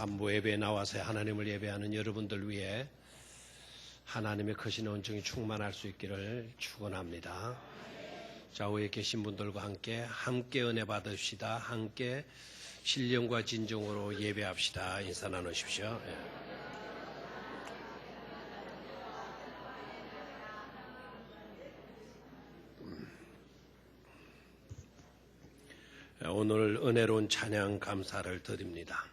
삼부 예배에 나와서 하나님을 예배하는 여러분들 위해 하나님의 크신 은총이 충만할 수 있기를 축원합니다. 좌우에 계신 분들과 함께 은혜 받으시다. 함께 신령과 진정으로 예배합시다. 인사 나누십시오. 오늘 은혜로운 찬양 감사를 드립니다.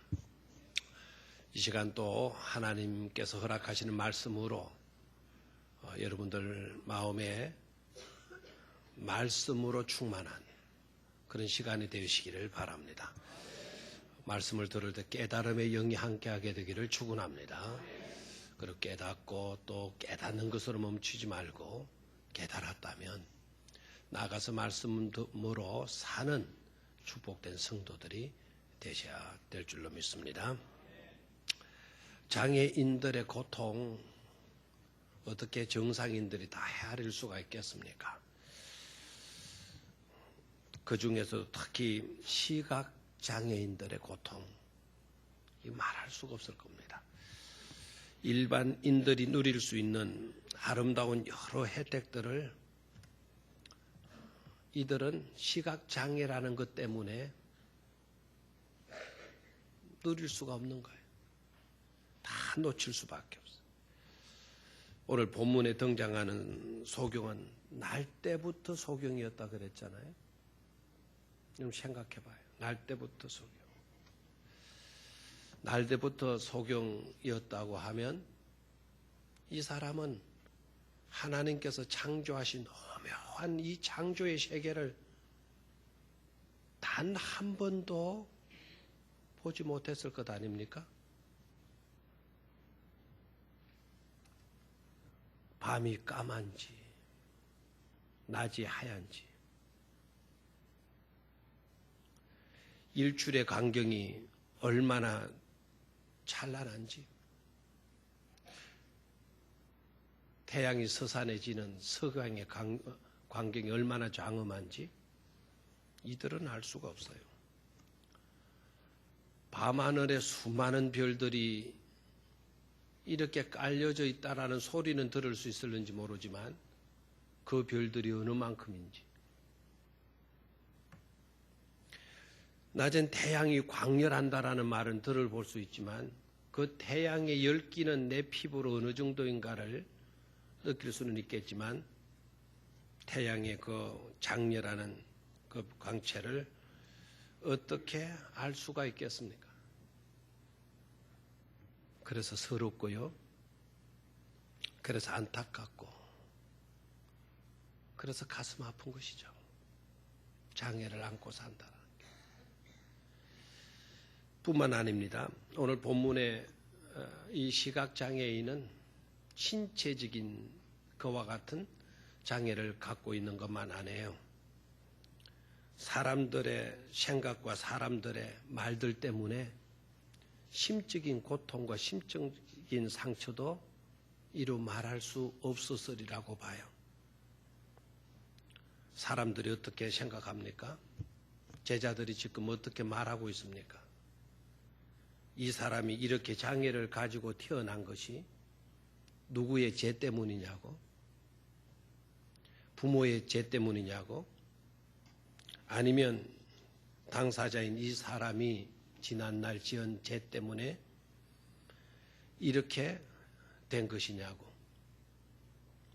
이 시간 또 하나님께서 허락하시는 말씀으로 여러분들 마음에 말씀으로 충만한 그런 시간이 되시기를 바랍니다. 말씀을 들을 때 깨달음의 영이 함께하게 되기를 축원합니다. 그리고 깨닫고 또 깨닫는 것으로 멈추지 말고 깨달았다면 나가서 말씀으로 사는 축복된 성도들이 되셔야 될 줄로 믿습니다. 장애인들의 고통 어떻게 정상인들이 다 헤아릴 수가 있겠습니까? 그 중에서 특히 시각장애인들의 고통 이 말할 수가 없을 겁니다. 일반인들이 누릴 수 있는 아름다운 여러 혜택들을 이들은 시각장애라는 것 때문에 누릴 수가 없는 거예요. 다 놓칠 수밖에 없어요. 오늘 본문에 등장하는 소경은 날 때부터 소경이었다 그랬잖아요. 좀 생각해봐요. 날 때부터 소경. 날 때부터 소경이었다고 하면 이 사람은 하나님께서 창조하신 오묘한 이 창조의 세계를 단 한 번도 보지 못했을 것 아닙니까? 밤이 까만지 낮이 하얀지 일출의 광경이 얼마나 찬란한지 태양이 서산해지는 서강의 광경이 얼마나 장엄한지 이들은 알 수가 없어요. 밤하늘에 수많은 별들이 이렇게 깔려져 있다라는 소리는 들을 수 있을는지 모르지만 그 별들이 어느 만큼인지 낮엔 태양이 광렬한다라는 말은 들어볼 수 있지만 그 태양의 열기는 내 피부로 어느 정도인가를 느낄 수는 있겠지만 태양의 그 장렬하는 그 광채를 어떻게 알 수가 있겠습니까? 그래서 서럽고요. 그래서 안타깝고 그래서 가슴 아픈 것이죠. 장애를 안고 산다는 게. 뿐만 아닙니다. 오늘 본문의 이 시각장애인은 신체적인 그와 같은 장애를 갖고 있는 것만 아니에요. 사람들의 생각과 사람들의 말들 때문에 심적인 고통과 심적인 상처도 이루 말할 수 없었으리라고 봐요. 사람들이 어떻게 생각합니까? 제자들이 지금 어떻게 말하고 있습니까? 이 사람이 이렇게 장애를 가지고 태어난 것이 누구의 죄 때문이냐고? 부모의 죄 때문이냐고? 아니면 당사자인 이 사람이 지난날 지은 죄 때문에 이렇게 된 것이냐고.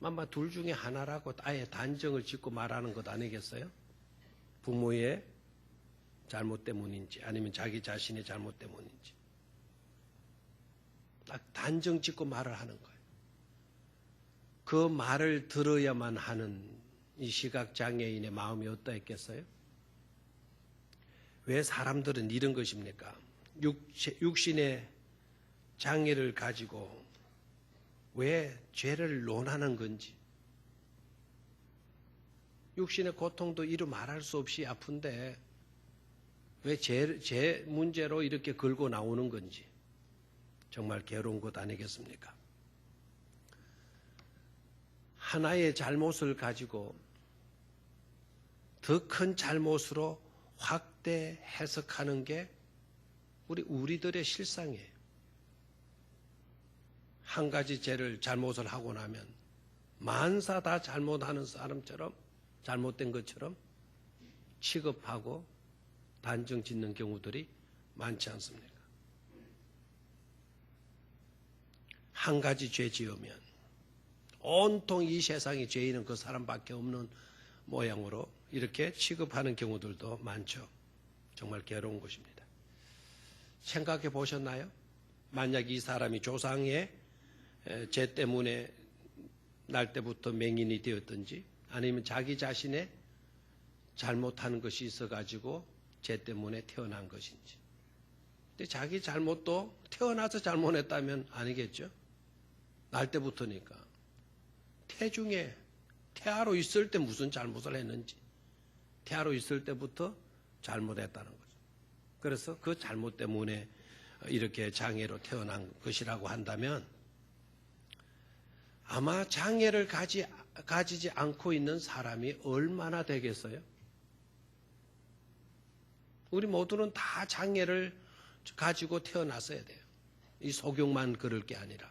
아마 둘 중에 하나라고 아예 단정을 짓고 말하는 것 아니겠어요? 부모의 잘못 때문인지 아니면 자기 자신의 잘못 때문인지. 딱 단정 짓고 말을 하는 거예요. 그 말을 들어야만 하는 이 시각장애인의 마음이 어떠했겠어요? 왜 사람들은 이런 것입니까? 육신의 장애를 가지고 왜 죄를 논하는 건지. 육신의 고통도 이루 말할 수 없이 아픈데 왜 죄 문제로 이렇게 걸고 나오는 건지. 정말 괴로운 것 아니겠습니까? 하나의 잘못을 가지고 더 큰 잘못으로 확대 해석하는 게 우리들의 실상이에요. 한 가지 죄를 잘못을 하고 나면 만사 다 잘못하는 사람처럼 잘못된 것처럼 취급하고 단정 짓는 경우들이 많지 않습니까? 한 가지 죄 지으면 온통 이 세상의 죄인은 그 사람밖에 없는 모양으로 이렇게 취급하는 경우들도 많죠. 정말 괴로운 것입니다. 생각해 보셨나요? 만약 이 사람이 조상의 죄 때문에 날 때부터 맹인이 되었든지 아니면 자기 자신의 잘못하는 것이 있어가지고 죄 때문에 태어난 것인지. 근데 자기 잘못도 태어나서 잘못했다면 아니겠죠? 날 때부터니까. 태중에 태아로 있을 때 무슨 잘못을 했는지 태아로 있을 때부터 잘못했다는 거죠. 그래서 그 잘못 때문에 이렇게 장애로 태어난 것이라고 한다면 아마 장애를 가지지 않고 있는 사람이 얼마나 되겠어요? 우리 모두는 다 장애를 가지고 태어났어야 돼요. 이 속용만 그럴 게 아니라.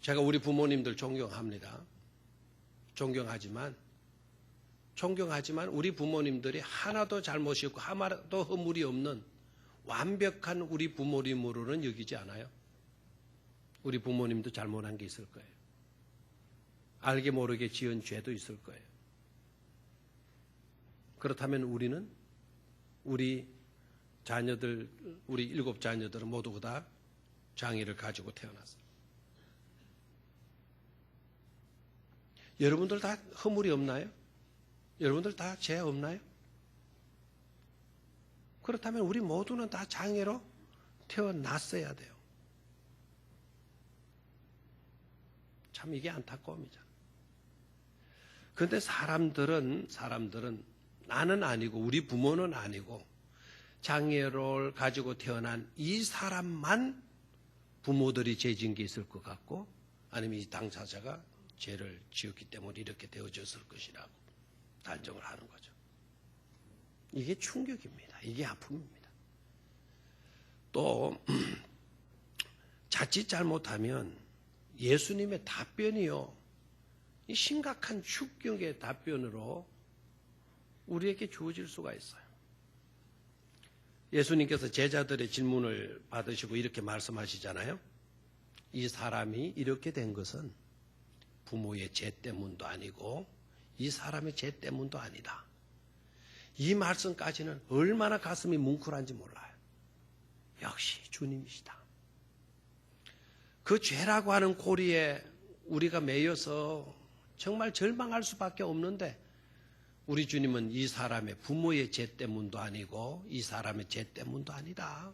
제가 우리 부모님들 존경합니다. 존경하지만 우리 부모님들이 하나도 잘못이 없고 하나도 허물이 없는 완벽한 우리 부모님으로는 여기지 않아요. 우리 부모님도 잘못한 게 있을 거예요. 알게 모르게 지은 죄도 있을 거예요. 그렇다면 우리는 우리 자녀들, 우리 7 자녀들은 모두 다 장애를 가지고 태어났어요. 여러분들 다 허물이 없나요? 여러분들 다 죄 없나요? 그렇다면 우리 모두는 다 장애로 태어났어야 돼요. 참 이게 안타까움이잖아요. 그런데 사람들은 나는 아니고 우리 부모는 아니고 장애를 가지고 태어난 이 사람만 부모들이 죄 지은 게 있을 것 같고 아니면 이 당사자가 죄를 지었기 때문에 이렇게 되어졌을 것이라고 단정을 하는 거죠. 이게 충격입니다. 이게 아픔입니다. 또 자칫 잘못하면 예수님의 답변이요, 이 심각한 충격의 답변으로 우리에게 주어질 수가 있어요. 예수님께서 제자들의 질문을 받으시고 이렇게 말씀하시잖아요. 이 사람이 이렇게 된 것은 부모의 죄 때문도 아니고 이 사람의 죄 때문도 아니다. 이 말씀까지는 얼마나 가슴이 뭉클한지 몰라요. 역시 주님이시다. 그 죄라고 하는 고리에 우리가 매여서 정말 절망할 수밖에 없는데 우리 주님은 이 사람의 부모의 죄 때문도 아니고 이 사람의 죄 때문도 아니다.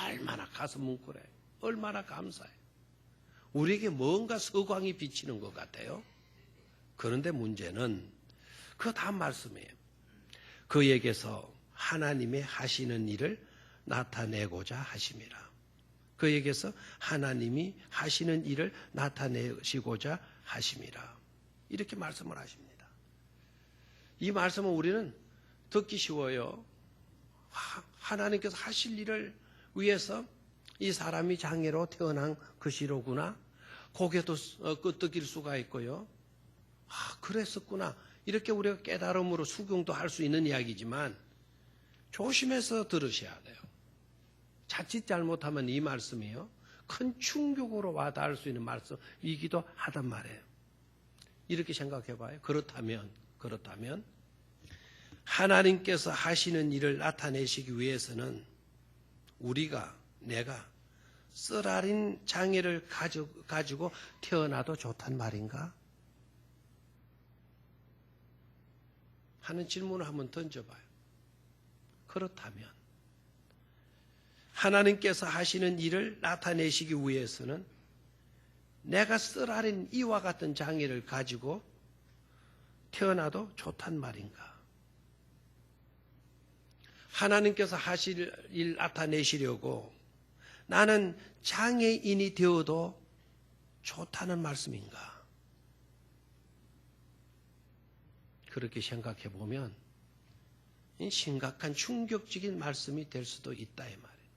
얼마나 가슴 뭉클해. 얼마나 감사해. 우리에게 뭔가 서광이 비치는 것 같아요. 그런데 문제는 그 다음 말씀이에요. 그에게서 하나님의 하시는 일을 나타내고자 하심이라. 그에게서 하나님이 하시는 일을 나타내시고자 하심이라. 이렇게 말씀을 하십니다. 이 말씀은 우리는 듣기 쉬워요. 하나님께서 하실 일을 위해서 이 사람이 장애로 태어난 것이로구나. 고개도 끄덕일 수가 있고요. 그랬었구나. 이렇게 우리가 깨달음으로 수긍도 할 수 있는 이야기지만 조심해서 들으셔야 돼요. 자칫 잘못하면 이 말씀이요, 큰 충격으로 와닿을 수 있는 말씀이기도 하단 말이에요. 이렇게 생각해 봐요. 그렇다면 하나님께서 하시는 일을 나타내시기 위해서는 내가 쓰라린 장애를 가지고 태어나도 좋단 말인가? 하는 질문을 한번 던져봐요. 그렇다면 하나님께서 하시는 일을 나타내시기 위해서는 내가 쓰라린 이와 같은 장애를 가지고 태어나도 좋단 말인가? 하나님께서 하실 일 나타내시려고 나는 장애인이 되어도 좋다는 말씀인가? 그렇게 생각해 보면 심각한 충격적인 말씀이 될 수도 있다 이 말이에요.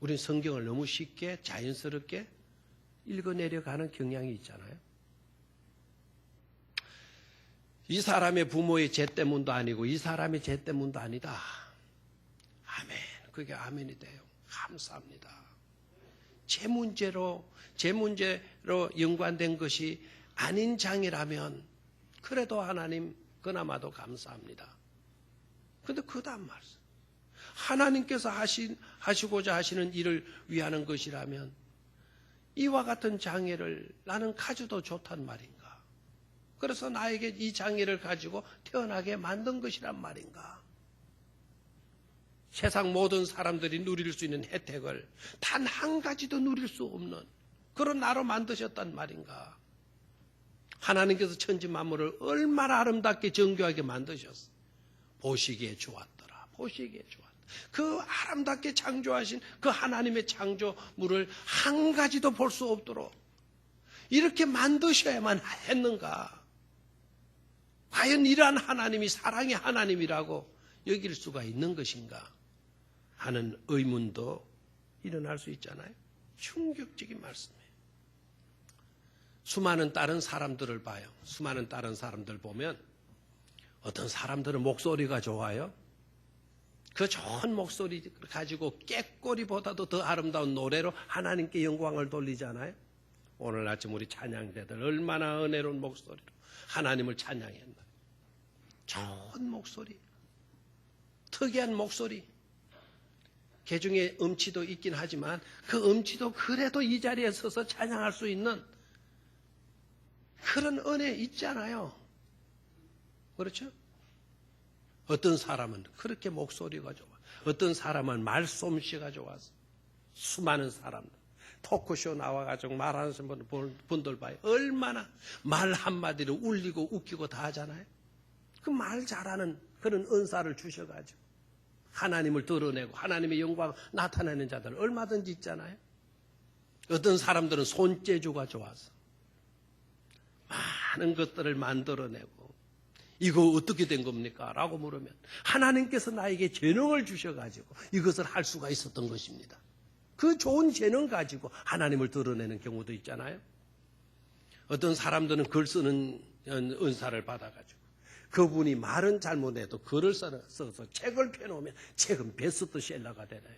우린 성경을 너무 쉽게 자연스럽게 읽어내려가는 경향이 있잖아요. 이 사람의 부모의 죄 때문도 아니고 이 사람의 죄 때문도 아니다. 아멘. 그게 아멘이 돼요. 감사합니다. 제 문제로 연관된 것이 아닌 장애라면 그래도 하나님 그나마도 감사합니다. 그런데 그 다음 말씀. 하나님께서 하시고자 하시는 일을 위하는 것이라면 이와 같은 장애를 나는 가져도 좋단 말인가? 그래서 나에게 이 장애를 가지고 태어나게 만든 것이란 말인가? 세상 모든 사람들이 누릴 수 있는 혜택을 단 한 가지도 누릴 수 없는 그런 나로 만드셨단 말인가? 하나님께서 천지 만물을 얼마나 아름답게 정교하게 만드셨어. 보시기에 좋았더라. 보시기에 좋았다. 그 아름답게 창조하신 그 하나님의 창조물을 한 가지도 볼 수 없도록 이렇게 만드셔야만 했는가? 과연 이러한 하나님이 사랑의 하나님이라고 여길 수가 있는 것인가? 하는 의문도 일어날 수 있잖아요. 충격적인 말씀이에요. 수많은 다른 사람들을 봐요. 수많은 다른 사람들 보면 어떤 사람들은 목소리가 좋아요. 그 좋은 목소리 가지고 꾀꼬리보다도 더 아름다운 노래로 하나님께 영광을 돌리잖아요. 오늘 아침 우리 찬양대들 얼마나 은혜로운 목소리로 하나님을 찬양했나. 좋은 목소리, 특이한 목소리. 개중에 음치도 있긴 하지만 그 음치도 그래도 이 자리에 서서 찬양할 수 있는 그런 은혜 있잖아요. 그렇죠? 어떤 사람은 그렇게 목소리가 좋아. 어떤 사람은 말솜씨가 좋아서 수많은 사람들 토크쇼 나와가지고 말하는 분들 봐요. 얼마나 말 한마디로 울리고 웃기고 다 하잖아요. 그 말 잘하는 그런 은사를 주셔가지고 하나님을 드러내고 하나님의 영광 나타내는 자들 얼마든지 있잖아요. 어떤 사람들은 손재주가 좋아서 많은 것들을 만들어내고 이거 어떻게 된 겁니까? 라고 물으면 하나님께서 나에게 재능을 주셔가지고 이것을 할 수가 있었던 것입니다. 그 좋은 재능 가지고 하나님을 드러내는 경우도 있잖아요. 어떤 사람들은 글 쓰는 은사를 받아가지고 그분이 말은 잘못해도 글을 써서 책을 펴놓으면 책은 베스트셀러가 되나요?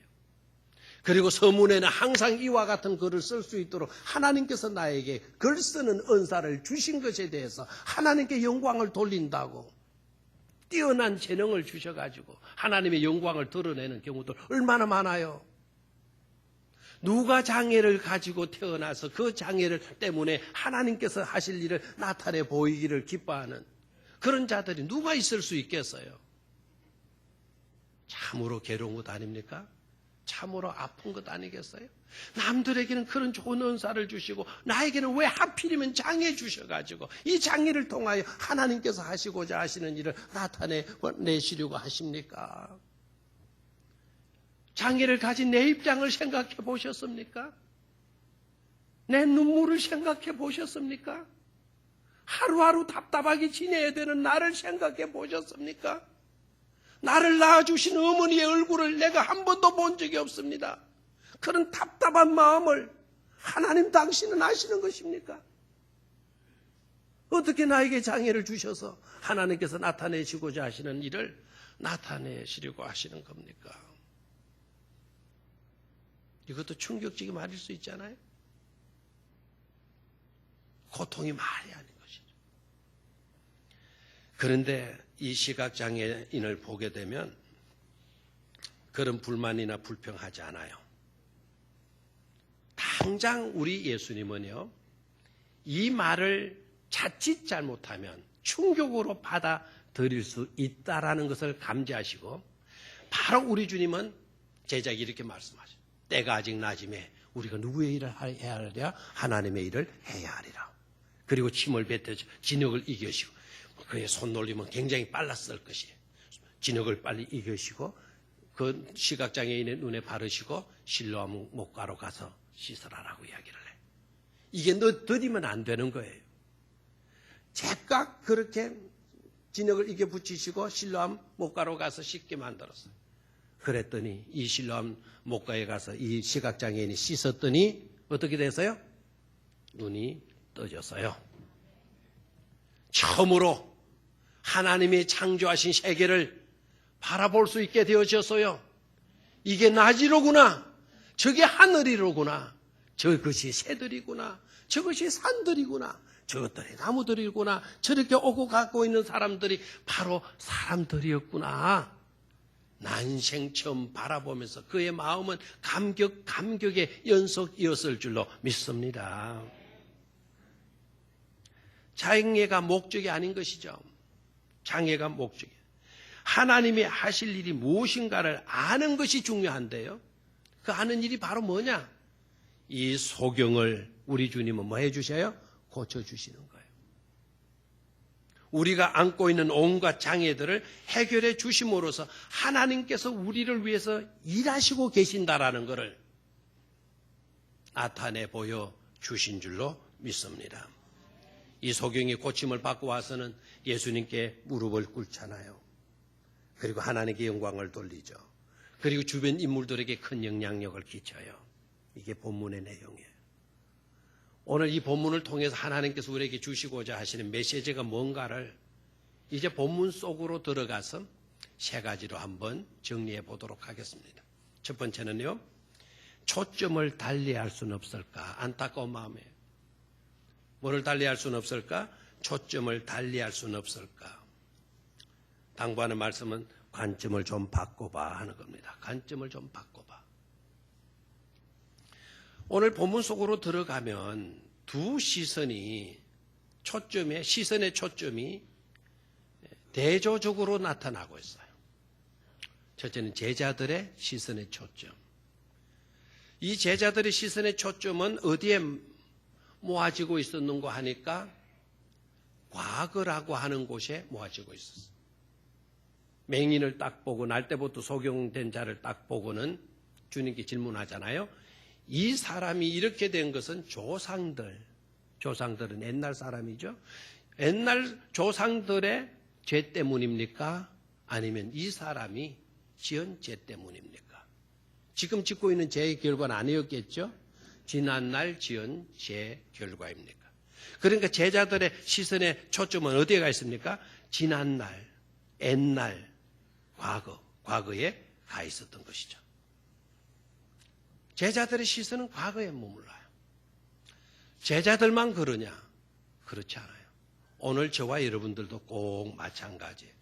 그리고 서문에는 항상 이와 같은 글을 쓸 수 있도록 하나님께서 나에게 글 쓰는 은사를 주신 것에 대해서 하나님께 영광을 돌린다고 뛰어난 재능을 주셔가지고 하나님의 영광을 드러내는 경우도 얼마나 많아요. 누가 장애를 가지고 태어나서 그 장애를 때문에 하나님께서 하실 일을 나타내 보이기를 기뻐하는 그런 자들이 누가 있을 수 있겠어요? 참으로 괴로운 것 아닙니까? 참으로 아픈 것 아니겠어요? 남들에게는 그런 좋은 은사를 주시고 나에게는 왜 하필이면 장애 주셔가지고 이 장애를 통하여 하나님께서 하시고자 하시는 일을 나타내시려고 하십니까? 장애를 가진 내 입장을 생각해 보셨습니까? 내 눈물을 생각해 보셨습니까? 하루하루 답답하게 지내야 되는 나를 생각해 보셨습니까? 나를 낳아주신 어머니의 얼굴을 내가 한 번도 본 적이 없습니다. 그런 답답한 마음을 하나님 당신은 아시는 것입니까? 어떻게 나에게 장애를 주셔서 하나님께서 나타내시고자 하시는 일을 나타내시려고 하시는 겁니까? 이것도 충격적인 말일 수 있잖아요. 고통이 말이 아닌 것이죠. 그런데 이 시각장애인을 보게 되면 그런 불만이나 불평하지 않아요. 당장 우리 예수님은요, 이 말을 자칫 잘못하면 충격으로 받아들일 수 있다라는 것을 감지하시고 바로 우리 주님은 제자에게 이렇게 말씀하셔요. 때가 아직 낮음에 우리가 누구의 일을 해야 하랴? 하나님의 일을 해야 하리라. 그리고 침을 뱉어 진흙을 이겨시고 그의 손놀림은 굉장히 빨랐을 것이에요. 진흙을 빨리 이겨시고 그 시각장애인의 눈에 바르시고 실로암 목가로 가서 씻으라라고 이야기를 해요. 이게 더디면 안 되는 거예요. 제각 그렇게 진흙을 이게 붙이시고 실로암 목가로 가서 씻게 만들었어요. 그랬더니 이 실로암 목가에 가서 이 시각장애인이 씻었더니 어떻게 됐어요? 눈이 떠졌어요. 처음으로 하나님이 창조하신 세계를 바라볼 수 있게 되어졌어요. 이게 낮이로구나. 저게 하늘이로구나. 저것이 새들이구나. 저것이 산들이구나. 저것들이 나무들이구나. 저렇게 오고 가고 있는 사람들이 바로 사람들이었구나. 난생 처음 바라보면서 그의 마음은 감격의 연속이었을 줄로 믿습니다. 장애가 목적이 아닌 것이죠. 장애가 목적이에요. 하나님이 하실 일이 무엇인가를 아는 것이 중요한데요. 그 아는 일이 바로 뭐냐? 이 소경을 우리 주님은 뭐 해주셔요? 고쳐주시는 거예요. 우리가 안고 있는 온갖 장애들을 해결해 주심으로써 하나님께서 우리를 위해서 일하시고 계신다라는 것을 나타내 보여주신 줄로 믿습니다. 이 소경이 고침을 받고 와서는 예수님께 무릎을 꿇잖아요. 그리고 하나님께 영광을 돌리죠. 그리고 주변 인물들에게 큰 영향력을 끼쳐요. 이게 본문의 내용이에요. 오늘 이 본문을 통해서 하나님께서 우리에게 주시고자 하시는 메시지가 뭔가를 이제 본문 속으로 들어가서 세 가지로 한번 정리해 보도록 하겠습니다. 첫 번째는요. 초점을 달리할 수는 없을까? 안타까운 마음이에요. 뭐를 달리할 수는 없을까? 초점을 달리할 수는 없을까? 당부하는 말씀은 관점을 좀 바꿔봐 하는 겁니다. 관점을 좀 바꿔봐. 오늘 본문 속으로 들어가면 두 시선의 초점이 대조적으로 나타나고 있어요. 첫째는 제자들의 시선의 초점. 이 제자들의 시선의 초점은 어디에 모아지고 있었는가 하니까 과거라고 하는 곳에 모아지고 있었어요. 맹인을 딱 보고 날 때부터 소경된 자를 딱 보고는 주님께 질문하잖아요. 이 사람이 이렇게 된 것은 조상들은 옛날 사람이죠. 옛날 조상들의 죄 때문입니까? 아니면 이 사람이 지은 죄 때문입니까? 지금 짓고 있는 죄의 결과는 아니었겠죠? 지난날 지은 죄의 결과입니까? 그러니까 제자들의 시선의 초점은 어디에 가 있습니까? 지난날, 옛날, 과거에 가 있었던 것이죠. 제자들의 시선은 과거에 머물러요. 제자들만 그러냐? 그렇지 않아요. 오늘 저와 여러분들도 꼭 마찬가지예요.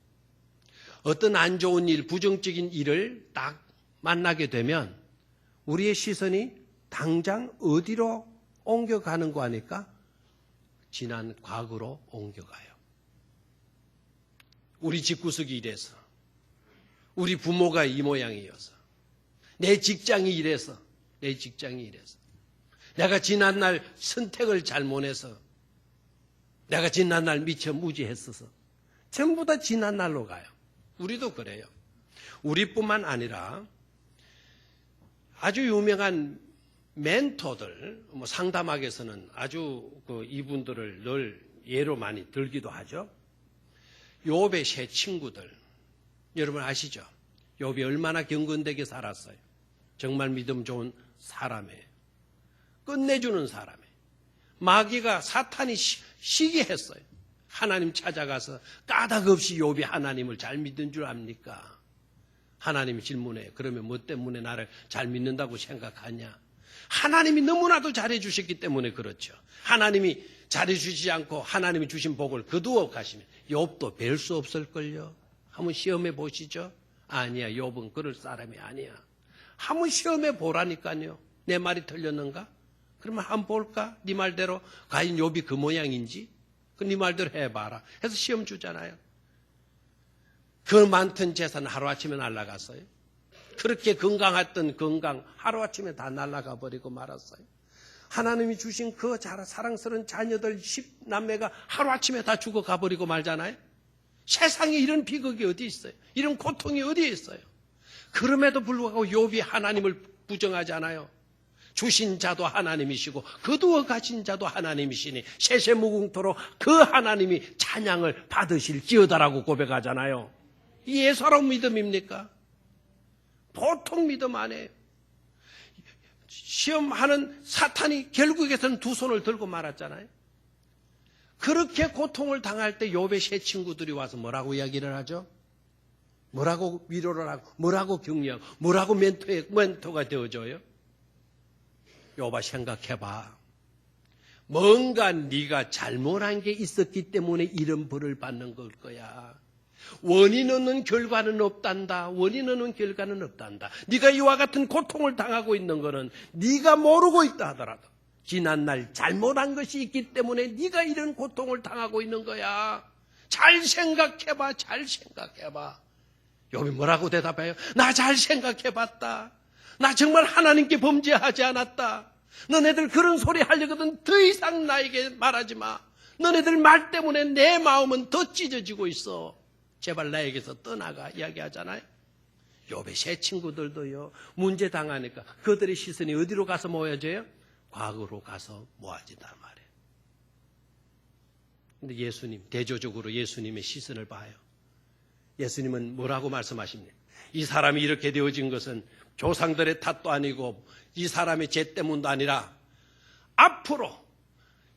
어떤 안 좋은 일, 부정적인 일을 딱 만나게 되면 우리의 시선이 당장 어디로 옮겨가는 거 아닐까? 지난 과거로 옮겨가요. 우리 집구석이 이래서, 우리 부모가 이 모양이어서, 내 직장이 이래서, 내가 지난날 선택을 잘못해서, 내가 지난날 미처 무지했어서 전부 다 지난날로 가요. 우리도 그래요. 우리뿐만 아니라 아주 유명한 멘토들, 상담학에서는 아주 이분들을 늘 예로 많이 들기도 하죠. 욥의 세 친구들, 여러분 아시죠? 욥이 얼마나 경건되게 살았어요. 정말 믿음 좋은 사람이에요. 끝내주는 사람이에요. 마귀가 사탄이 시기 했어요. 하나님 찾아가서 까닭 없이 욥이 하나님을 잘 믿는 줄 압니까? 하나님이 질문해요. 그러면 뭐 때문에 나를 잘 믿는다고 생각하냐? 하나님이 너무나도 잘해주셨기 때문에 그렇죠. 하나님이 잘해주시지 않고 하나님이 주신 복을 거두어 가시면 욥도 뵐 수 없을걸요. 한번 시험해 보시죠. 아니야, 욥은 그럴 사람이 아니야. 한번 시험해 보라니까요. 내 말이 틀렸는가? 그러면 한번 볼까? 네 말대로 과연 욥이 그 모양인지? 네 말대로 해봐라. 해서 시험 주잖아요. 그 많던 재산 하루아침에 날아갔어요. 그렇게 건강했던 건강 하루아침에 다 날아가 버리고 말았어요. 하나님이 주신 그 사랑스러운 자녀들 10남매가 하루아침에 다 죽어가 버리고 말잖아요. 세상에 이런 비극이 어디 있어요? 이런 고통이 어디에 있어요? 그럼에도 불구하고 욥이 하나님을 부정하지 않아요. 주신 자도 하나님이시고 거두어 가신 자도 하나님이시니 세세무궁토로 그 하나님이 찬양을 받으실지어다라고 고백하잖아요. 이게 예사로운 믿음입니까? 보통 믿음 아니에요. 시험하는 사탄이 결국에서는 두 손을 들고 말았잖아요. 그렇게 고통을 당할 때 욥의 세 친구들이 와서 뭐라고 이야기를 하죠? 뭐라고 위로를 하고, 뭐라고 격려하고, 뭐라고 멘토가 되어줘요? 욥아 생각해봐. 뭔가 네가 잘못한 게 있었기 때문에 이런 벌을 받는 걸 거야. 원인 없는 결과는 없단다. 원인 없는 결과는 없단다. 네가 이와 같은 고통을 당하고 있는 거는 네가 모르고 있다 하더라도 지난날 잘못한 것이 있기 때문에 네가 이런 고통을 당하고 있는 거야. 잘 생각해봐. 잘 생각해봐. 욥이 뭐라고 대답해요? 나 잘 생각해봤다. 나 정말 하나님께 범죄하지 않았다. 너네들 그런 소리 하려거든 더 이상 나에게 말하지 마. 너네들 말 때문에 내 마음은 더 찢어지고 있어. 제발 나에게서 떠나가 이야기하잖아요. 욥의 세 친구들도요. 문제 당하니까 그들의 시선이 어디로 가서 모여져요? 과거로 가서 모아진단 말이에요. 근데 예수님, 대조적으로 예수님의 시선을 봐요. 예수님은 뭐라고 말씀하십니까? 이 사람이 이렇게 되어진 것은 조상들의 탓도 아니고 이 사람의 죄 때문도 아니라 앞으로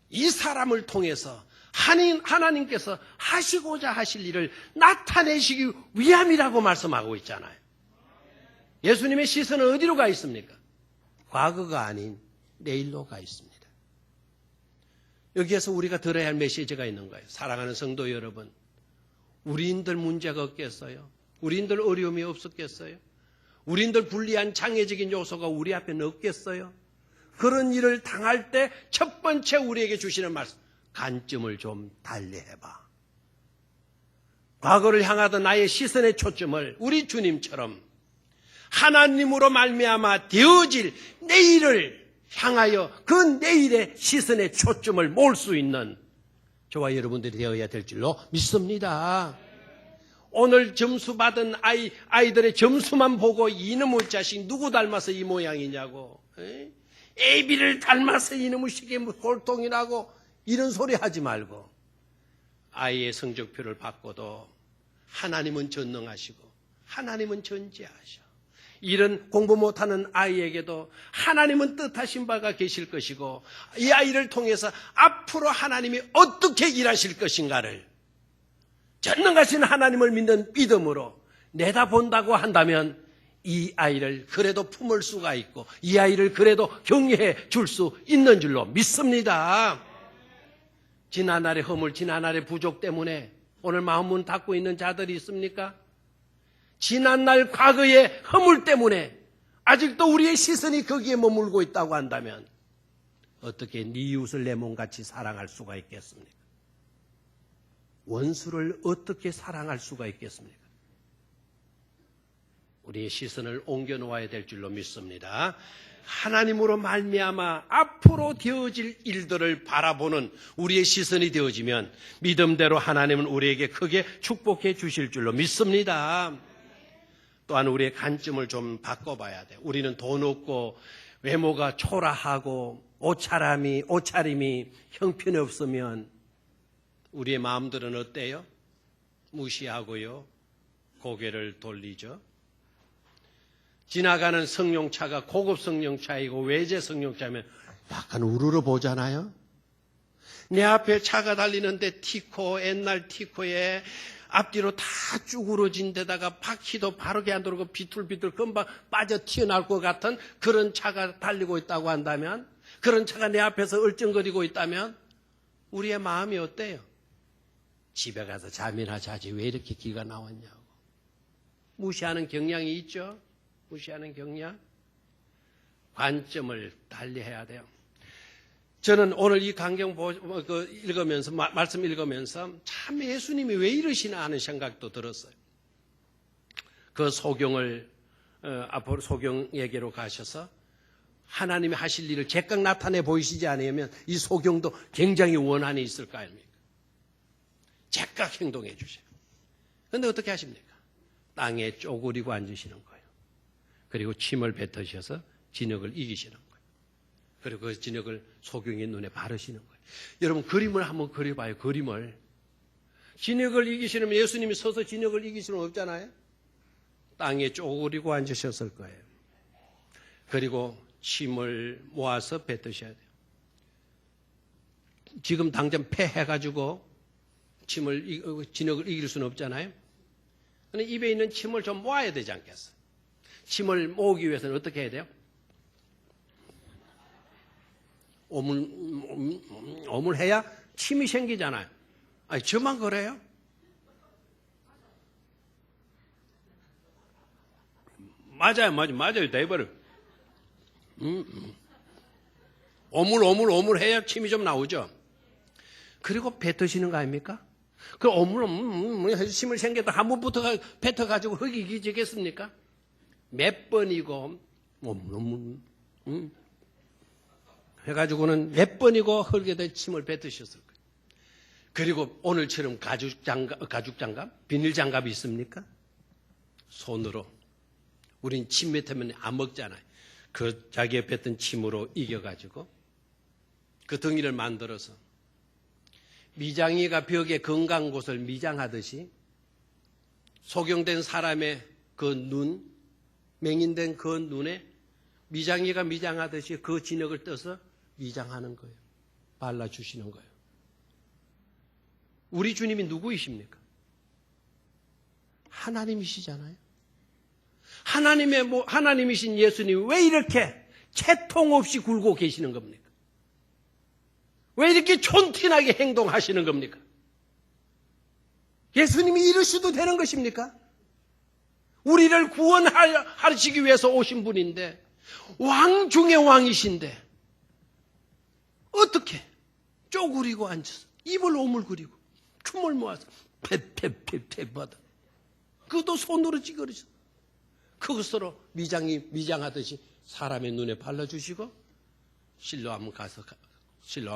이 사람을 통해서 하나님께서 하시고자 하실 일을 나타내시기 위함이라고 말씀하고 있잖아요. 예수님의 시선은 어디로 가 있습니까? 과거가 아닌 내일로 가 있습니다. 여기에서 우리가 들어야 할 메시지가 있는 거예요. 사랑하는 성도 여러분, 우리인들 문제가 없겠어요? 우리인들 어려움이 없었겠어요? 우리인들 불리한 장애적인 요소가 우리 앞에는 없겠어요? 그런 일을 당할 때 첫 번째 우리에게 주시는 말씀, 관점을 좀 달리해봐. 과거를 향하던 나의 시선의 초점을 우리 주님처럼 하나님으로 말미암아 되어질 내일을 향하여 그 내일의 시선의 초점을 모을 수 있는 저와 여러분들이 되어야 될 줄로 믿습니다. 오늘 점수 받은 아이들의 점수만 보고 이놈의 자식 누구 닮아서 이 모양이냐고, AB를 닮아서 이놈의 시계 골통이라고 이런 소리 하지 말고, 아이의 성적표를 받고도 하나님은 전능하시고 하나님은 전지하셔. 이런 공부 못하는 아이에게도 하나님은 뜻하신 바가 계실 것이고 이 아이를 통해서 앞으로 하나님이 어떻게 일하실 것인가를 전능하신 하나님을 믿는 믿음으로 내다본다고 한다면 이 아이를 그래도 품을 수가 있고 이 아이를 그래도 격려해 줄 수 있는 줄로 믿습니다. 지난날의 허물, 지난날의 부족 때문에 오늘 마음 문 닫고 있는 자들이 있습니까? 지난날 과거의 허물 때문에 아직도 우리의 시선이 거기에 머물고 있다고 한다면 어떻게 네 이웃을 내 몸같이 사랑할 수가 있겠습니까? 원수를 어떻게 사랑할 수가 있겠습니까? 우리의 시선을 옮겨 놓아야 될 줄로 믿습니다. 하나님으로 말미암아 앞으로 되어질 일들을 바라보는 우리의 시선이 되어지면 믿음대로 하나님은 우리에게 크게 축복해 주실 줄로 믿습니다. 또한 우리의 관점을 좀 바꿔봐야 돼. 우리는 돈 없고 외모가 초라하고 옷차림이 형편이 없으면 우리의 마음들은 어때요? 무시하고요. 고개를 돌리죠. 지나가는 승용차가 고급 승용차이고 외제 승용차면 약간 우르르 보잖아요. 내 앞에 차가 달리는데 옛날 티코에 앞뒤로 다 쭈그러진 데다가 바퀴도 바르게 안 돌고 비틀비틀 금방 빠져 튀어나올 것 같은 그런 차가 달리고 있다고 한다면, 그런 차가 내 앞에서 얼쩡거리고 있다면 우리의 마음이 어때요? 집에 가서 잠이나 자지 왜 이렇게 기가 나왔냐고 무시하는 경향이 있죠. 무시하는 경향. 관점을 달리해야 돼요. 저는 오늘 이 강경 읽으면서 말씀 읽으면서 참 예수님이 왜 이러시나 하는 생각도 들었어요. 그 소경을 앞으로 소경에게로 가셔서 하나님이 하실 일을 제각 나타내 보이시지 않으면 이 소경도 굉장히 원한이 있을 거 아닙니까? 제각 행동해 주세요. 그런데 어떻게 하십니까? 땅에 쪼그리고 앉으시는 거예요. 그리고 침을 뱉으셔서 진흙을 이기시는 거예요. 그리고 그 진흙을 소경의 눈에 바르시는 거예요. 여러분 그림을 한번 그려봐요. 그림을. 진흙을 이기시려면 예수님이 서서 진흙을 이길 수는 없잖아요. 땅에 쪼그리고 앉으셨을 거예요. 그리고 침을 모아서 뱉으셔야 돼요. 지금 당장 패해가지고 진흙을 이길 수는 없잖아요. 근데 입에 있는 침을 좀 모아야 되지 않겠어요? 침을 모으기 위해서는 어떻게 해야 돼요? 오물해야 침이 생기잖아요. 아니, 저만 그래요? 맞아요. 대버려. 오물해야 침이 좀 나오죠. 그리고 뱉으시는 거 아닙니까? 그 해서 침을 생겼다 한 번부터 뱉어가지고 흙이 기지겠습니까? 몇 번이고, 해가지고는 몇 번이고 흙에다 침을 뱉으셨을 거예요. 그리고 오늘처럼 가죽장갑, 비닐장갑이 있습니까? 손으로. 우린 침 뱉으면 안 먹잖아요. 그 자기의 뱉은 침으로 이겨가지고 그 덩이를 만들어서 미장이가 벽에 건강 곳을 미장하듯이 소경된 사람의 그 눈, 맹인된 그 눈에 미장이가 미장하듯이 그 진흙을 떠서 미장하는 거예요. 발라주시는 거예요. 우리 주님이 누구이십니까? 하나님이시잖아요. 하나님이신 예수님 왜 이렇게 채통 없이 굴고 계시는 겁니까? 왜 이렇게 촌티나게 행동하시는 겁니까? 예수님이 이러셔도 되는 것입니까? 우리를 구원하시기 위해서 오신 분인데, 왕 중의 왕이신데, 어떻게 쪼그리고 앉아서 입을 오물거리고 춤을 모아서 패 받아. 그것도 손으로 찌그러져. 그것으로 미장하듯이 사람의 눈에 발라주시고 실로암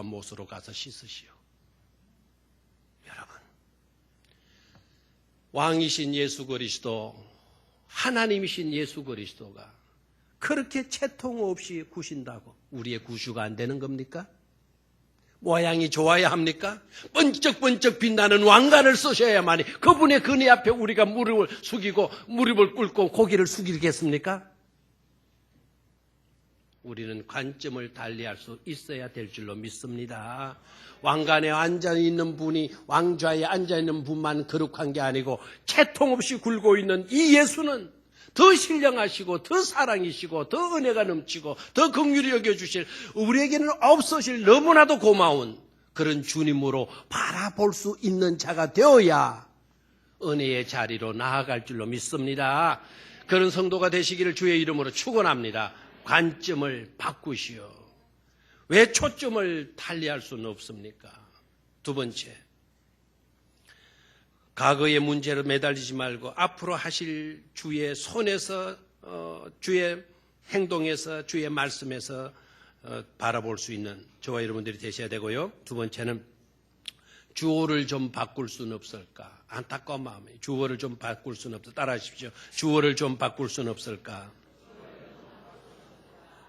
못으로 가서 씻으시오. 여러분, 왕이신 예수 그리스도, 하나님이신 예수 그리스도가 그렇게 채통 없이 구신다고 우리의 구슈가 안 되는 겁니까? 모양이 좋아야 합니까? 번쩍번쩍 빛나는 왕관을 쓰셔야만이 그분의 근혜 앞에 우리가 무릎을 꿇고 고개를 숙이겠습니까? 우리는 관점을 달리할 수 있어야 될 줄로 믿습니다. 왕관에 앉아있는 분이 왕좌에 앉아있는 분만 거룩한 게 아니고 채통 없이 굴고 있는 이 예수는 더 신령하시고 더 사랑이시고 더 은혜가 넘치고 더 긍휼히 여겨주실 우리에게는 없으실 너무나도 고마운 그런 주님으로 바라볼 수 있는 자가 되어야 은혜의 자리로 나아갈 줄로 믿습니다. 그런 성도가 되시기를 주의 이름으로 축원합니다. 관점을 바꾸시오. 왜 초점을 달리할 수는 없습니까? 두 번째, 과거의 문제로 매달리지 말고 앞으로 하실 주의 손에서 주의 행동에서 주의 말씀에서 바라볼 수 있는 저와 여러분들이 되셔야 되고요. 두 번째는 주어를 좀 바꿀 수는 없을까? 안타까운 마음이에요. 주어를 좀 바꿀 수는 없을까? 따라하십시오. 주어를 좀 바꿀 수는 없을까?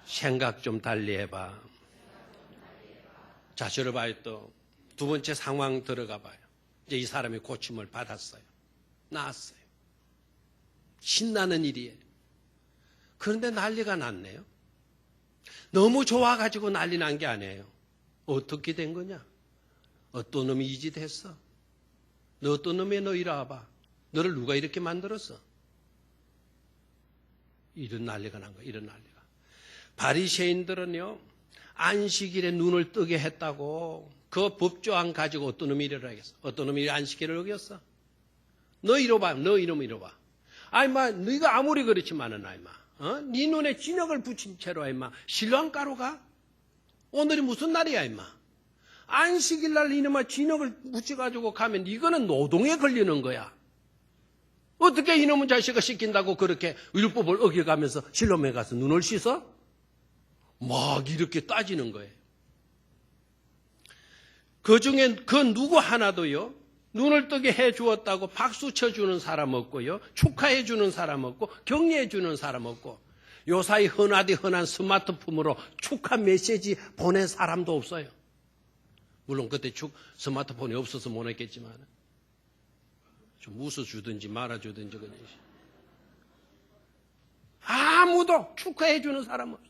생각 좀 달리 해봐. 자신을 봐요. 또 두 번째 상황 들어가 봐요. 이제 이 사람이 고침을 받았어요. 나았어요. 신나는 일이에요. 그런데 난리가 났네요. 너무 좋아가지고 난리 난 게 아니에요. 어떻게 된 거냐? 어떤 놈이 이 짓 했어? 너 어떤 놈이야? 너 이리 와봐. 너를 누가 이렇게 만들었어? 이런 난리가 난 거야. 이런 난리가. 바리새인들은요, 안식일에 눈을 뜨게 했다고 그 법조항 가지고 어떤 놈이 이러라 하겠어? 어떤 놈이 안식일을 어겼어? 너 이리 봐. 너 이놈 이리 봐. 아이마, 네가 아무리 그렇지만은 아이마, 네 눈에 진흙을 붙인 채로 아이마 신랑가로 가? 오늘이 무슨 날이야 아이마? 안식일 날 이놈아 진흙을 붙여가지고 가면 이거는 노동에 걸리는 거야. 어떻게 이놈의 자식을 시킨다고 그렇게 율법을 어겨가면서 실로암에 가서 눈을 씻어? 막 이렇게 따지는 거예요. 그 중에 그 누구 하나도요, 눈을 뜨게 해 주었다고 박수 쳐주는 사람 없고요, 축하해 주는 사람 없고, 격려해 주는 사람 없고, 요사이 흔하디 흔한 스마트폰으로 축하 메시지 보낸 사람도 없어요. 물론 그때 스마트폰이 없어서 못 했겠지만 좀 웃어주든지 말아주든지 그냥. 아무도 축하해 주는 사람 없어.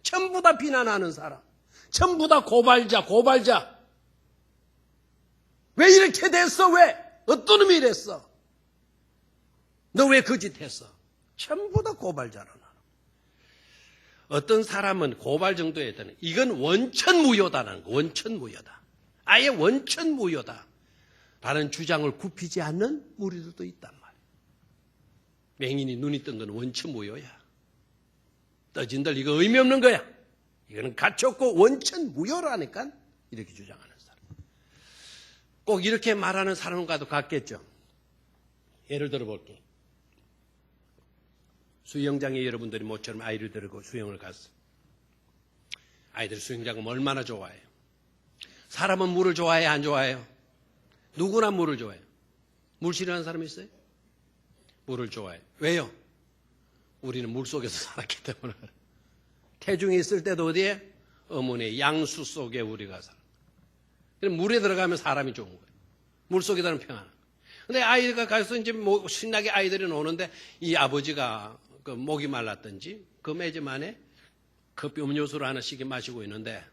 전부 다 비난하는 사람. 전부 다 고발자. 왜 이렇게 됐어? 왜? 어떤 놈이 이랬어? 너 왜 그 짓 했어? 전부 다 고발자라는 사람. 어떤 사람은 고발 정도에 되는 이건 원천무효다라는 거. 원천무효다. 아예 원천무효다. 라는 주장을 굽히지 않는 무리들도 있단 말이에요. 맹인이 눈이 뜬 건 원천무효야. 떠진들 이거 의미 없는 거야. 이거는 가치없고 원천무효라니까 이렇게 주장하는 사람. 꼭 이렇게 말하는 사람과도 같겠죠. 예를 들어 볼게요. 수영장에 여러분들이 모처럼 아이를 데리고 수영을 갔어. 아이들 수영장은 얼마나 좋아해요. 사람은 물을 좋아해요, 안 좋아해요? 누구나 물을 좋아해요. 물 싫어하는 사람 있어요? 물을 좋아해요. 왜요? 우리는 물속에서 살았기 때문에. 태중에 있을 때도 어디에? 어머니의 양수 속에 우리가 살아. 그럼 물에 들어가면 사람이 좋은 거예요. 물속에 들어가면 평안한 거예요. 근데 아이가 가서 이제 신나게 아이들이 노는데 이 아버지가 그 목이 말랐든지 그 매점 안에 커피 음료수를 하나씩 마시고 있는데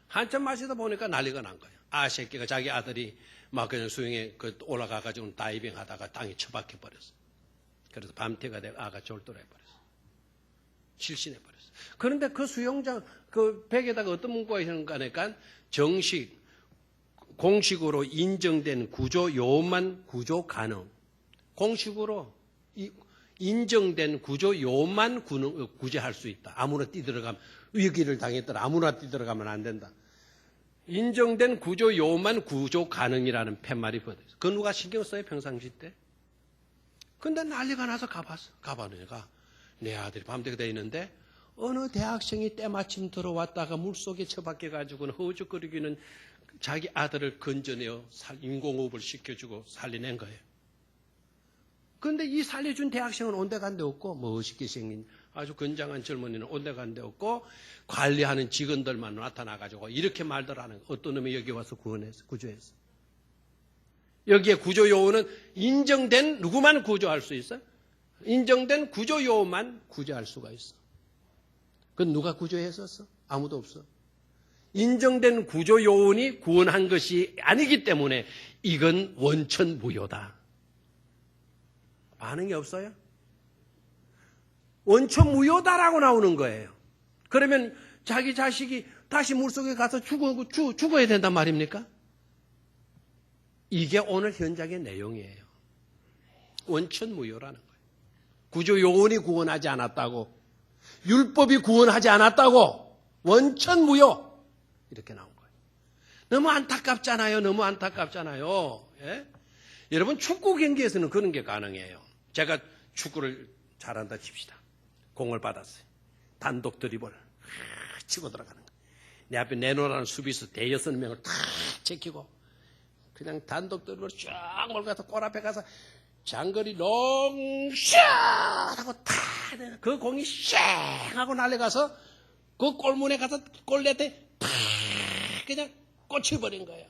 한참 마시다 보니까 난리가 난 거예요. 새끼가 자기 아들이 막 그냥 수영에 올라가가지고 다이빙 하다가 땅에 처박혀 버렸어. 그래서 밤태가 되고 아가 졸도해 버렸어. 실신해 버렸어. 그런데 그 수영장 그 벽에다가 어떤 문구가 있는가 하니까 공식으로 인정된 구조 요만 구조 가능. 공식으로 인정된 구조 요만 구제할 수 있다. 아무나 뛰들어가면 위기를 당했더라. 아무나 뛰들어가면 안 된다. 인정된 구조 요만 구조 가능이라는 팻말이 붙어있어. 그 누가 신경 써요 평상시 때? 근데 난리가 나서 가봐니까 내 아들이 밤새게 돼 있는데 어느 대학생이 때마침 들어왔다가 물속에 처박혀가지고는 허우적거리기는 자기 아들을 건져내어 인공호흡을 시켜주고 살려낸 거예요. 그런데 이 살려준 대학생은 온데간데 없고 멋있게 생긴 아주 건장한 젊은이는 온데간데 없고 관리하는 직원들만 나타나가지고 이렇게 말들 하는 거예요. 어떤 놈이 여기 와서 구조했어. 여기에 구조요원은 인정된 누구만 구조할 수 있어요? 인정된 구조요원만 구조할 수가 있어. 그건 누가 구조했었어? 아무도 없어. 인정된 구조요원이 구원한 것이 아니기 때문에 이건 원천무효다. 반응이 없어요? 원천무효다라고 나오는 거예요. 그러면 자기 자식이 다시 물속에 가서 죽어야 된단 말입니까? 이게 오늘 현장의 내용이에요. 원천무효라는 거예요. 구조요원이 구원하지 않았다고, 율법이 구원하지 않았다고, 원천무효 이렇게 나온 거예요. 너무 안타깝잖아요. 너무 안타깝잖아요. 예? 여러분 축구 경기에서는 그런 게 가능해요. 제가 축구를 잘한다 칩시다. 공을 받았어요. 단독 드리블 치고 들어가는 거예요. 내 앞에 내놓으라는 수비수 대여섯 명을 탁 제키고 그냥 단독 드리블 쫙 몰고 가서 골 앞에 가서 장거리 롱샷 하고 탁 그 공이 샹 하고 날아가서 그 골문에 가서 골넷에 탁 그냥 꽂혀버린 거예요.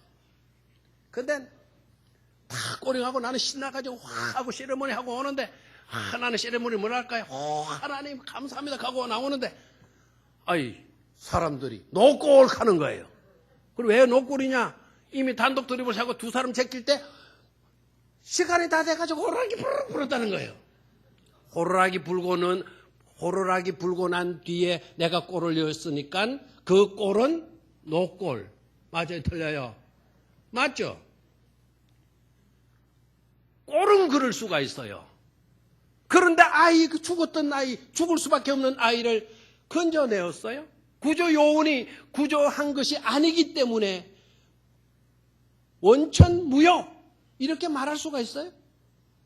근데 탁 꼬링하고 나는 신나가지고 확 하고 세레모니 하고 오는데 나는 세레모니 뭘 할까요? 하나님 감사합니다 하고 나오는데 사람들이 노골 하는 거예요. 그리고 왜 노골이냐? 이미 단독 드리블 하고 두 사람 제낄 때 시간이 다 돼가지고 호루라기 불었다는 거예요. 호루라기 불고 난 뒤에 내가 골을 넣었으니까 그 골은 노골. 맞아요? 틀려요? 맞죠? 골은 그럴 수가 있어요. 그런데 죽었던 아이, 죽을 수밖에 없는 아이를 건져내었어요. 구조요원이 구조한 것이 아니기 때문에 원천무효 이렇게 말할 수가 있어요?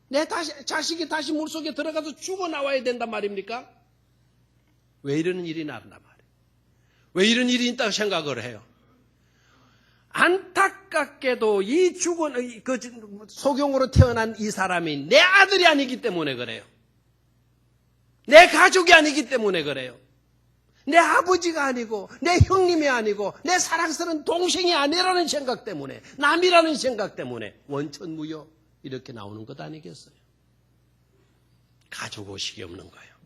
내 자식이 다시 물속에 들어가서 죽어나와야 된단 말입니까? 왜 이런 일이 나른단 말이에요? 왜 이런 일이 있다고 생각을 해요? 안타깝게도 이 소경으로 태어난 이 사람이 내 아들이 아니기 때문에 그래요. 내 가족이 아니기 때문에 그래요. 내 아버지가 아니고 내 형님이 아니고 내 사랑스러운 동생이 아니라는 생각 때문에, 남이라는 생각 때문에 원천무효 이렇게 나오는 것 아니겠어요? 가족 의식이 없는 거예요.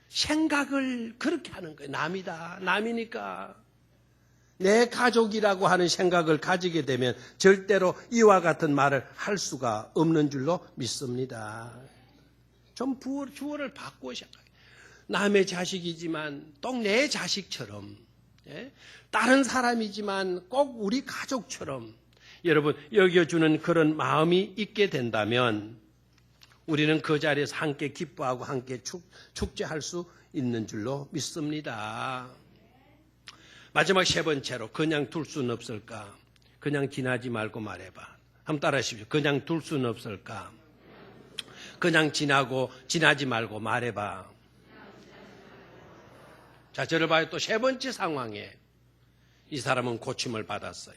생각을 그렇게 하는 거예요. 남이다, 남이니까. 내 가족이라고 하는 생각을 가지게 되면 절대로 이와 같은 말을 할 수가 없는 줄로 믿습니다. 좀 주어를 바꾸어 생각해요. 남의 자식이지만 또 내 자식처럼, 다른 사람이지만 꼭 우리 가족처럼 여러분 여겨주는 그런 마음이 있게 된다면 우리는 그 자리에서 함께 기뻐하고 함께 축제할 수 있는 줄로 믿습니다. 마지막 세 번째로, 그냥 둘 수는 없을까? 그냥 지나지 말고 말해봐. 한번 따라하십시오. 그냥 둘 수는 없을까? 그냥 지나지 말고 말해봐. 자, 저를 봐요. 또 세 번째 상황에 이 사람은 고침을 받았어요.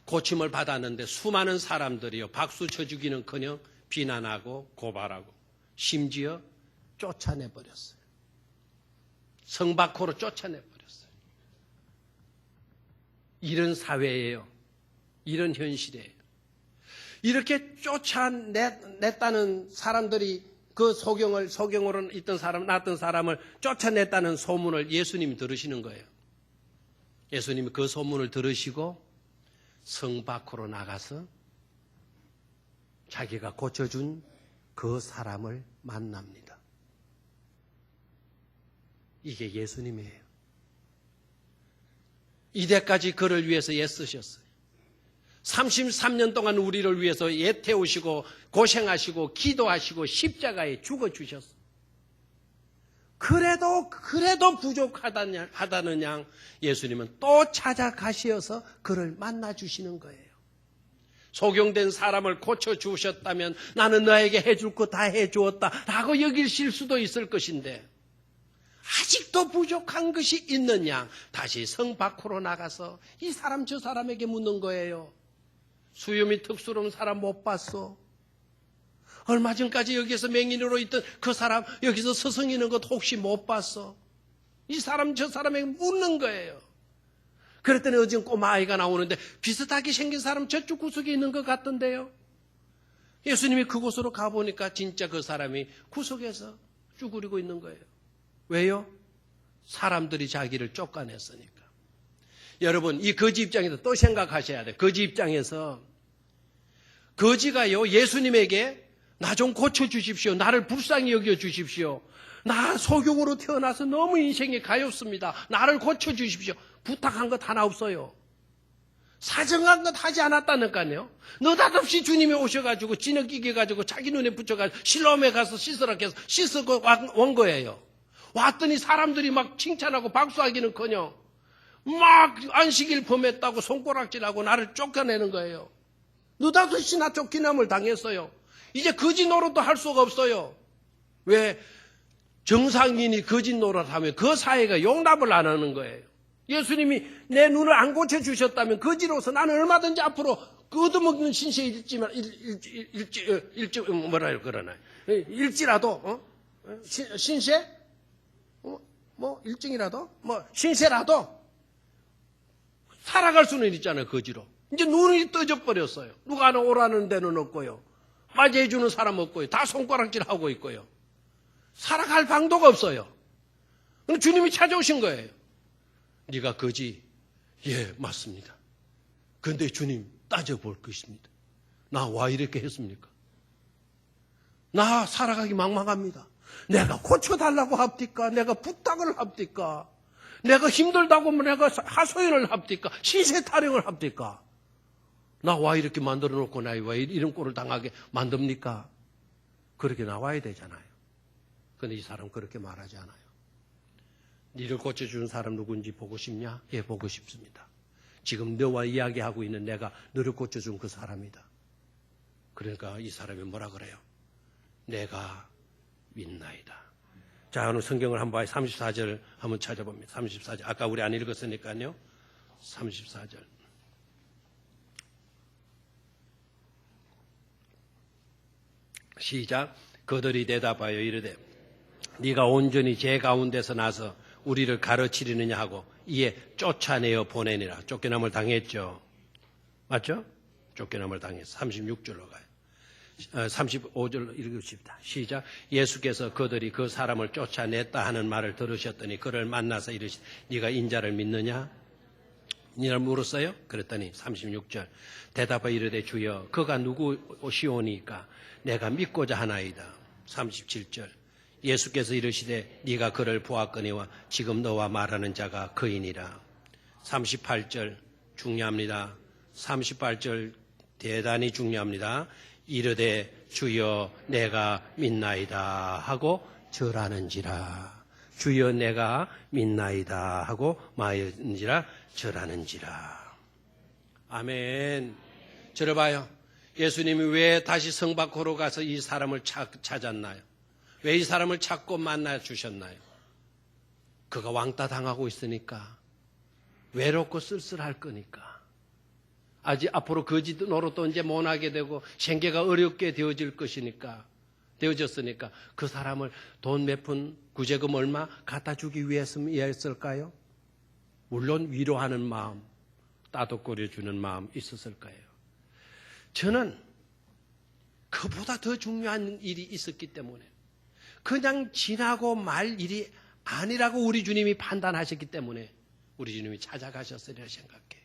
고침을 받았는데 수많은 사람들이요, 박수 쳐주기는커녕 비난하고 고발하고 심지어 쫓아내버렸어요. 성 밖으로 쫓아내버렸어요. 이런 사회예요. 이런 현실이에요. 이렇게 쫓아냈다는 사람들이 그 소경으로 있던 사람, 낳았던 사람을 쫓아냈다는 소문을 예수님이 들으시는 거예요. 예수님이 그 소문을 들으시고 성 밖으로 나가서 자기가 고쳐준 그 사람을 만납니다. 이게 예수님이에요. 이때까지 그를 위해서 애쓰셨어요. 33년 동안 우리를 위해서 애태우시고 고생하시고 기도하시고 십자가에 죽어주셨어요. 그래도 부족하다는 양 예수님은 또 찾아가시어서 그를 만나주시는 거예요. 소경된 사람을 고쳐주셨다면 나는 너에게 해줄 거 다 해주었다 라고 여기실 수도 있을 것인데 아직도 부족한 것이 있는 양 다시 성 밖으로 나가서 이 사람 저 사람에게 묻는 거예요. 수염이 턱스러운 사람 못 봤어? 얼마 전까지 여기서 맹인으로 있던 그 사람 여기서 서성이는 것 혹시 못 봤어? 이 사람 저 사람에게 묻는 거예요. 그랬더니 어제 꼬마아이가 나오는데 비슷하게 생긴 사람 저쪽 구석에 있는 것 같던데요. 예수님이 그곳으로 가보니까 진짜 그 사람이 구석에서 쭈그리고 있는 거예요. 왜요? 사람들이 자기를 쫓아냈으니까. 여러분, 이 거지 입장에서 또 생각하셔야 돼요. 거지 입장에서 거지가요, 예수님에게 나 좀 고쳐주십시오. 나를 불쌍히 여겨주십시오. 나 소경으로 태어나서 너무 인생이 가엾습니다. 나를 고쳐주십시오. 부탁한 것 하나 없어요. 사정한 것 하지 않았다니까요. 느닷없이 주님이 오셔가지고 진흙기계 가지고 자기 눈에 붙여가지고 실로암에 가서 씻으라 해서 씻고 온 거예요. 왔더니 사람들이 막 칭찬하고 박수하기는커녕 막 안식일 범했다고 손가락질하고 나를 쫓겨내는 거예요. 느닷없이 나 쫓기남을 당했어요. 이제 거짓 노릇도 할 수가 없어요. 왜? 정상인이 거짓 노릇하면 그 사회가 용납을 안 하는 거예요. 예수님이 내 눈을 안 고쳐주셨다면 거지로서 나는 얼마든지 앞으로 얻어먹는 신세에 일지라도 신세? 일증이라도? 신세라도 살아갈 수는 있잖아요, 거지로. 이제 눈이 떠져버렸어요. 누가 하나 오라는 데는 없고요. 맞이해주는 사람 없고요. 다 손가락질하고 있고요. 살아갈 방도가 없어요. 그럼 주님이 찾아오신 거예요. 네가 거지? 예, 맞습니다. 그런데 주님 따져볼 것입니다. 나 와 이렇게 했습니까? 나 살아가기 막막합니다. 내가 고쳐달라고 합니까? 내가 부탁을 합니까? 내가 힘들다고 내가 하소연을 합니까? 신세 타령을 합니까? 나 와 이렇게 만들어 놓고 나 왜 이런 꼴을 당하게 만듭니까? 그렇게 나와야 되잖아요. 그런데 이 사람 그렇게 말하지 않아요. 니를 고쳐주는 사람 누군지 보고 싶냐? 예, 보고 싶습니다. 지금 너와 이야기하고 있는 내가 너를 고쳐준 그 사람이다. 그러니까 이 사람이 뭐라 그래요? 내가 믿나이다. 자, 오늘 성경을 한번 봐요. 34절 한번 찾아봅니다. 34절. 아까 우리 안 읽었으니까요. 34절. 시작. 그들이 대답하여 이르되 네가 온전히 제 가운데서 나서 우리를 가르치리느냐 하고 이에 쫓아내어 보내니라. 쫓겨남을 당했죠. 맞죠? 쫓겨남을 당했어. 36절로 가요. 35절로 읽읍시다. 시작. 예수께서 그들이 그 사람을 쫓아냈다 하는 말을 들으셨더니 그를 만나서 이르시되 네가 인자를 믿느냐? 니를 물었어요? 그랬더니 36절 대답하여 이르되 주여 그가 누구시오니까 내가 믿고자 하나이다. 37절 예수께서 이르시되 네가 그를 보았거니와 지금 너와 말하는 자가 그이니라. 38절 중요합니다. 38절 대단히 중요합니다. 이르되 주여 내가 믿나이다 하고 절하는지라. 주여 내가 믿나이다 하고 말하는지라 절하는지라. 아멘. 들어봐요. 예수님이 왜 다시 성 밖으로 가서 이 사람을 찾았나요? 왜 이 사람을 찾고 만나 주셨나요? 그가 왕따 당하고 있으니까, 외롭고 쓸쓸할 거니까, 아직 앞으로 거짓 노릇도 이제 못 하게 되고 생계가 어렵게 되어졌으니까 그 사람을 돈 몇 푼, 구제금 얼마 갖다 주기 위해서였을까요? 물론 위로하는 마음, 따뜻거려주는 마음 있었을 거예요. 저는 그보다 더 중요한 일이 있었기 때문에 그냥 지나고 말 일이 아니라고 우리 주님이 판단하셨기 때문에 우리 주님이 찾아가셨으리라 생각해요.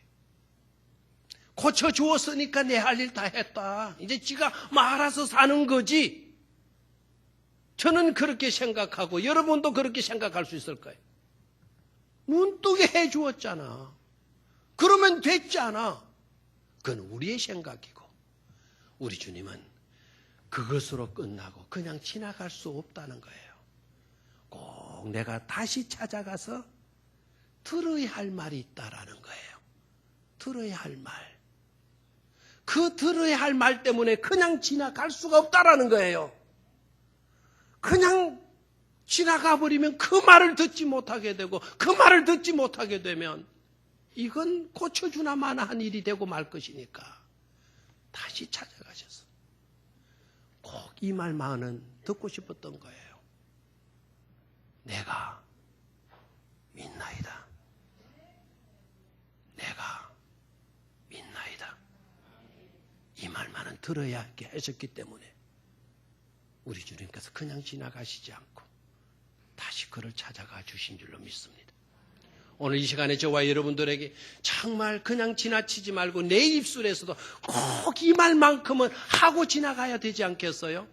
고쳐주었으니까 내 할 일 다 했다. 이제 지가 말아서 사는 거지. 저는 그렇게 생각하고 여러분도 그렇게 생각할 수 있을 거예요. 문득 해주었잖아. 그러면 됐잖아. 그건 우리의 생각이고 우리 주님은 그것으로 끝나고 그냥 지나갈 수 없다는 거예요. 꼭 내가 다시 찾아가서 들어야 할 말이 있다라는 거예요. 들어야 할 말. 그 들어야 할 말 때문에 그냥 지나갈 수가 없다라는 거예요. 그냥 지나가 버리면 그 말을 듣지 못하게 되고 그 말을 듣지 못하게 되면 이건 고쳐주나 마나 한 일이 되고 말 것이니까 다시 찾아가셔서 꼭 이 말만은 듣고 싶었던 거예요. 내가 믿나이다. 내가 믿나이다. 이 말만은 들어야 하게 하셨기 때문에 우리 주님께서 그냥 지나가시지 않고 다시 그를 찾아가 주신 줄로 믿습니다. 오늘 이 시간에 저와 여러분들에게 정말 그냥 지나치지 말고 내 입술에서도 꼭 이 말만큼은 하고 지나가야 되지 않겠어요?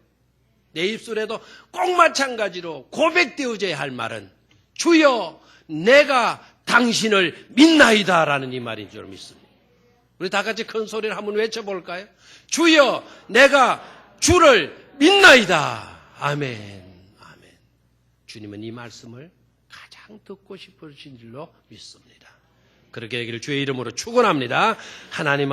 내 입술에도 꼭 마찬가지로 고백되어져야 할 말은 주여 내가 당신을 믿나이다 라는 이 말인 줄 믿습니다. 우리 다 같이 큰 소리를 한번 외쳐볼까요? 주여 내가 주를 믿나이다. 아멘. 아멘. 주님은 이 말씀을 가장 듣고 싶으신 줄로 믿습니다. 그렇게 되기를 주의 이름으로 축원합니다. 하나님